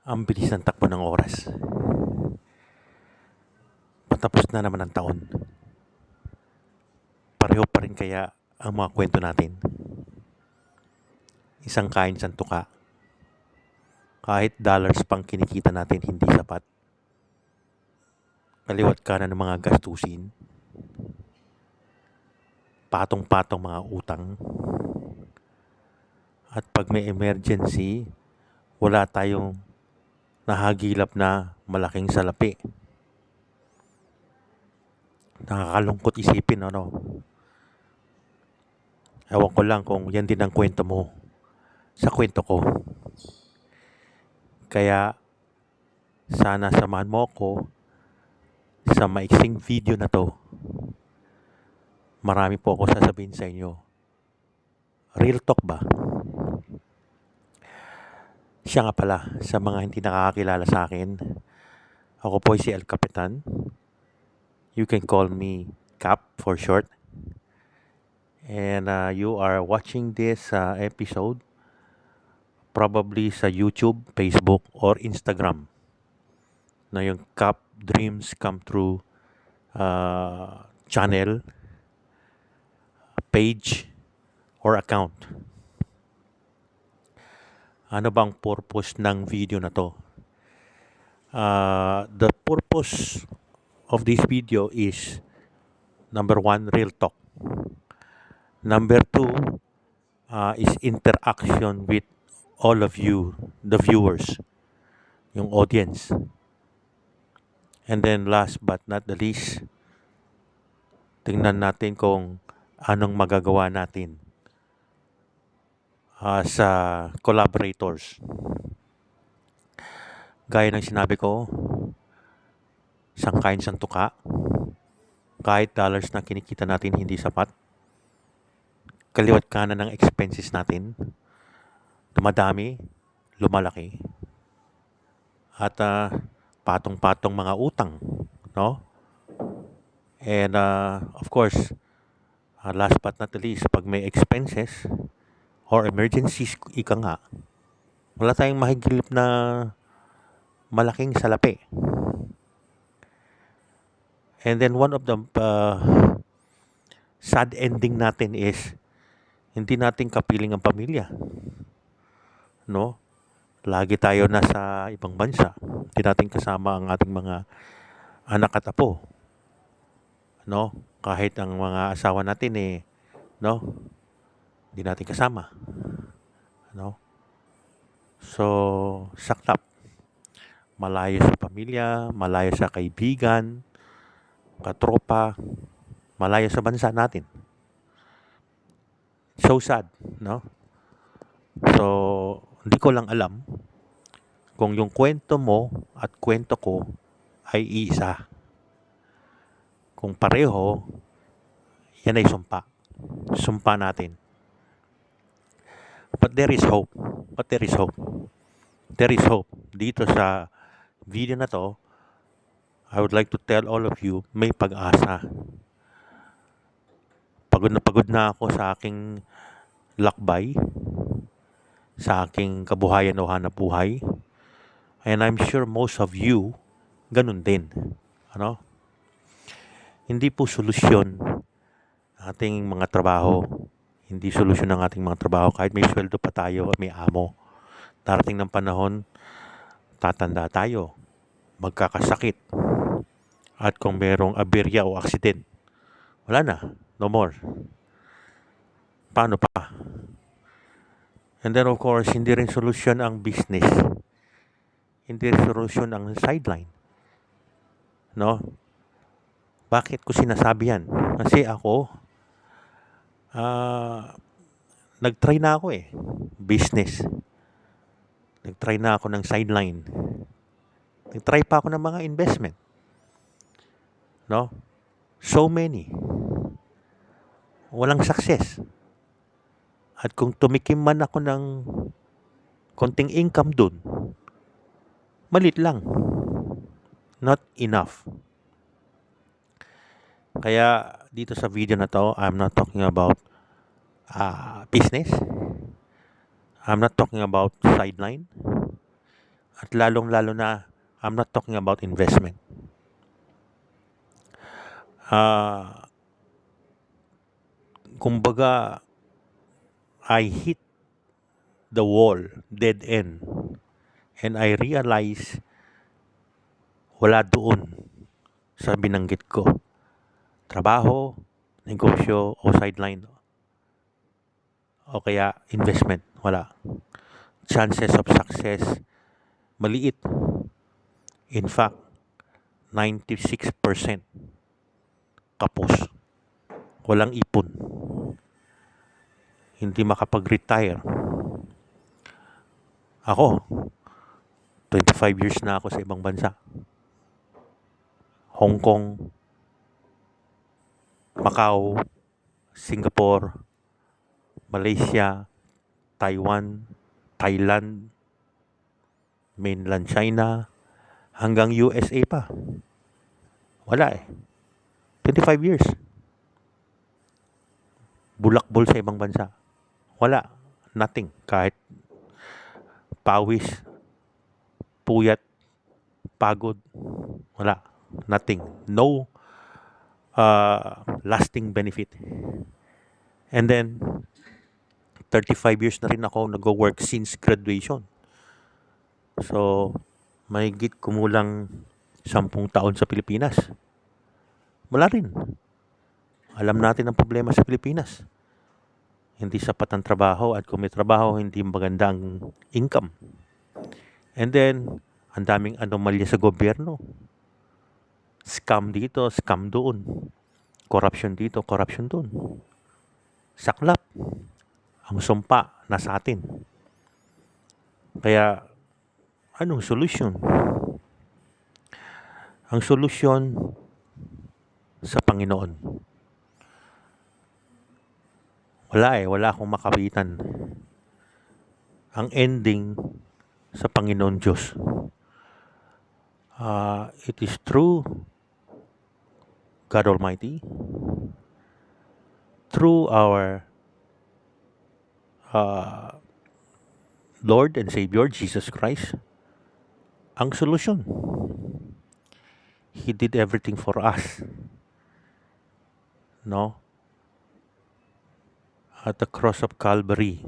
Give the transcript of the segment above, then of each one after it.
Ang bilis ng takbo ng oras. Patapos na naman ang taon. Pareho pa rin kaya ang mga kwento natin. Isang kain, isang tuka. Kahit dollars pang kinikita natin hindi sapat. Kaliwat kanan ng mga gastusin. Patong-patong mga utang. At pag may emergency, wala tayong nahagilap na malaking salapi. Nakakalungkot isipin, ano? Ewan ko lang kung yan din ang kwento mo sa kwento ko. Kaya sana samahan mo ako sa maiksing video na to. Marami po ako sasabihin sa inyo. Real talk ba? Siya nga pala, sa mga hindi nakakakilala sa akin, ako po si El Capitan. You can call me Cap for short. And you are watching this episode probably sa YouTube, Facebook, or Instagram na yung Cap Dreams Come True channel, page, or account. Ano bang purpose ng video na to? The purpose of this video is number 1, real talk. Number 2 is interaction with all of you, the viewers, yung audience. And then last but not the least, tingnan natin kung anong magagawa natin sa collaborators. Gaya ng sinabi ko, isang kain, isang tuka. Kahit dollars na kinikita natin hindi sapat. Kaliwat kanan ng expenses natin. Dumadami, lumalaki. At patong-patong mga utang, no? And of course, last but not the least, pag may expenses or emergencies, ika nga, wala tayong mahigilip na malaking salapi. And then one of the sad ending natin is hindi natin kapiling ang pamilya. No? Lagi tayo nasa ibang bansa. Hindi natin kasama ang ating mga anak at apo. No? Kahit ang mga asawa natin no? Hindi natin kasama. No? So, saklap. Malayo sa pamilya, malayo sa kaibigan, katropa, malayo sa bansa natin. So sad, no? So, hindi ko lang alam kung yung kwento mo at kwento ko ay iisa. Kung pareho, yan ay sumpa. Sumpa natin. But there is hope. There is hope. Dito sa video na to, I would like to tell all of you, may pag-asa. Pagod na ako sa aking lakbay, sa aking kabuhayan o hanap buhay. And I'm sure most of you, ganun din. Ano? Hindi po solusyon ating mga trabaho. Hindi solusyon ng ating mga trabaho. Kahit may sweldo pa tayo, may amo. Darating ng panahon, tatanda tayo. Magkakasakit. At kung merong aberya o aksident, wala na. No more. Paano pa? And then of course, hindi rin solusyon ang business. Hindi rin solusyon ang sideline. No? Bakit ko sinasabi yan? Kasi ako, nag-try na ako business. Nag-try na ako ng sideline. Nag-try pa ako ng mga investment. No? So many. Walang success. At kung tumikim man ako ng konting income dun, malit lang. Not enough. Kaya dito sa video na to, I'm not talking about business. I'm not talking about sideline. At lalong-lalo na, I'm not talking about investment. Kumbaga, I hit the wall, dead end. And I realize wala doon sa binanggit ko. Trabaho, negosyo, o sideline. O kaya investment. Wala. Chances of success, maliit. In fact, 96% kapos. Walang ipon. Hindi makapag-retire. Ako, 25 years na ako sa ibang bansa. Hong Kong, Macau, Singapore, Malaysia, Taiwan, Thailand, mainland China, hanggang USA pa. Wala eh. 25 years. Bulakbol sa ibang bansa. Wala. Nothing. Kahit pawis, puyat, pagod. Wala. Nothing. No lasting benefit. And then, 35 years na rin ako nag-work since graduation. So, mahigit kumulang 10 taon sa Pilipinas. Wala rin. Alam natin ang problema sa Pilipinas. Hindi sapat ang trabaho at kung may trabaho, hindi maganda ang income. And then, ang daming anomalya sa gobyerno. Scam dito, scam doon. Corruption dito, corruption doon. Saklap. Ang sumpa nasa atin. Kaya, anong solusyon? Ang solusyon sa Panginoon. Wala akong makapitan. Ang ending sa Panginoon Diyos. It is true God Almighty, through our Lord and Savior Jesus Christ, ang solusyon. He did everything for us. No? At the cross of Calvary,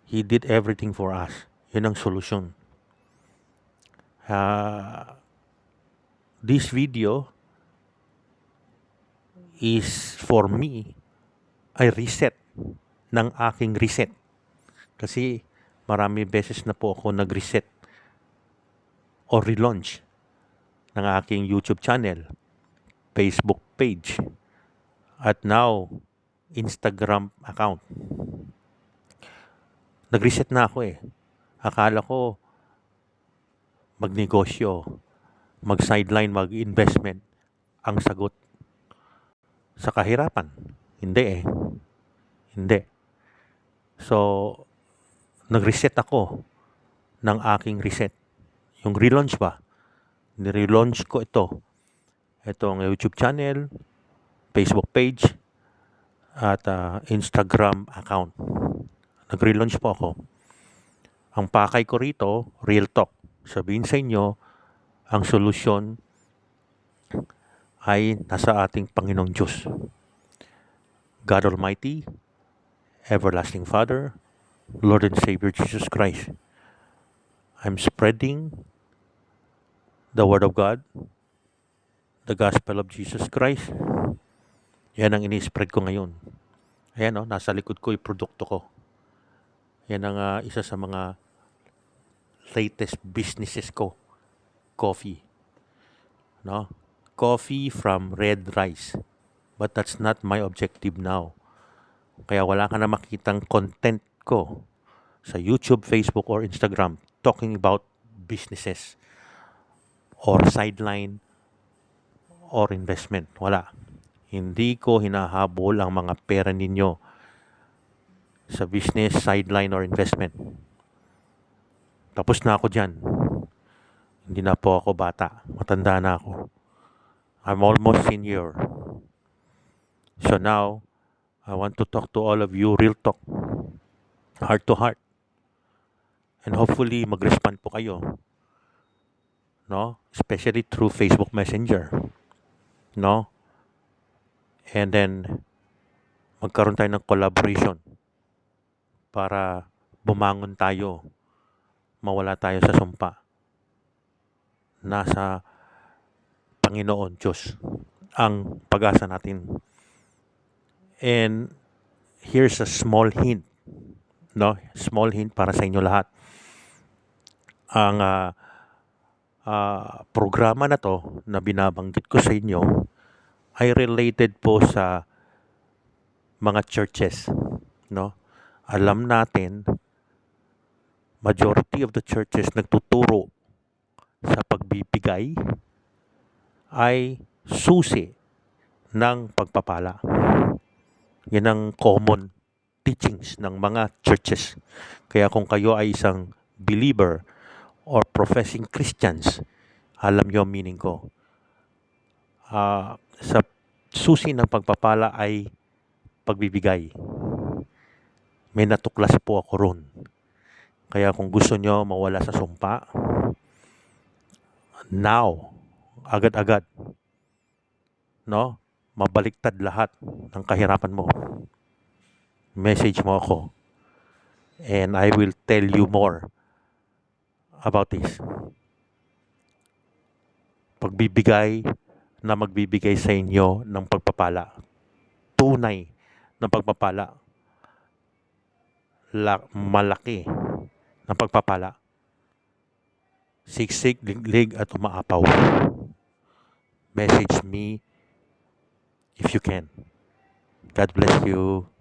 He did everything for us. Yun ang solusyon. This video is for me ay reset ng aking reset. Kasi marami beses na po ako nag-reset o relaunch ng aking YouTube channel, Facebook page, at now Instagram account. Nag-reset na ako eh. Akala ko magnegosyo, mag-sideline, mag-investment ang sagot sa kahirapan. Hindi eh. Hindi. So, nag-reset ako ng aking reset. Yung relaunch ba? Ni-relaunch ko ito. Ito ang YouTube channel, Facebook page, at Instagram account. Nag-relaunch po ako. Ang pakay ko rito, real talk. Sabihin sa inyo, ang solusyon ay nasa ating Panginoong Diyos. God Almighty, Everlasting Father, Lord and Savior Jesus Christ. I'm spreading the Word of God, the Gospel of Jesus Christ. Yan ang ini-spread ko ngayon. Ayan o, nasa likod ko yung produkto ko. Yan ang isa sa mga latest businesses ko. Coffee. No? Coffee from red rice. But that's not my objective now. Kaya wala ka na makitang content ko sa YouTube, Facebook, or Instagram talking about businesses or sideline or investment. Wala. Hindi ko hinahabol ang mga pera ninyo sa business, sideline, or investment. Tapos na ako dyan. Hindi na po ako bata. Matanda na ako. I'm almost senior. So now, I want to talk to all of you real talk. Heart to heart. And hopefully mag-respond po kayo, no? Especially through Facebook Messenger, no? And then magkaroon tayo ng collaboration para bumangon tayo, mawala tayo sa sumpa. Nasa Panginoon Diyos ang pag-asa natin. And here's a small hint, no? Small hint para sa inyo lahat. Ang programa na to na binabanggit ko sa inyo ay related po sa mga churches, no? Alam natin, majority of the churches nagtuturo sa pagbibigay ay susi ng pagpapala. Yan ang common teachings ng mga churches. Kaya kung kayo ay isang believer or professing Christians, alam nyo ang meaning ko. Sa susi ng pagpapala ay pagbibigay. May natuklas po ako ron. Kaya kung gusto nyo mawala sa sumpa, now, agad-agad, no? Mabaliktad lahat ng kahirapan mo. Message mo ako. And I will tell you more about this. Pagbibigay na magbibigay sa inyo ng pagpapala. Tunay na pagpapala. Malaki na pagpapala. Siksik, liglig at umaapaw. Message me if you can. God bless you.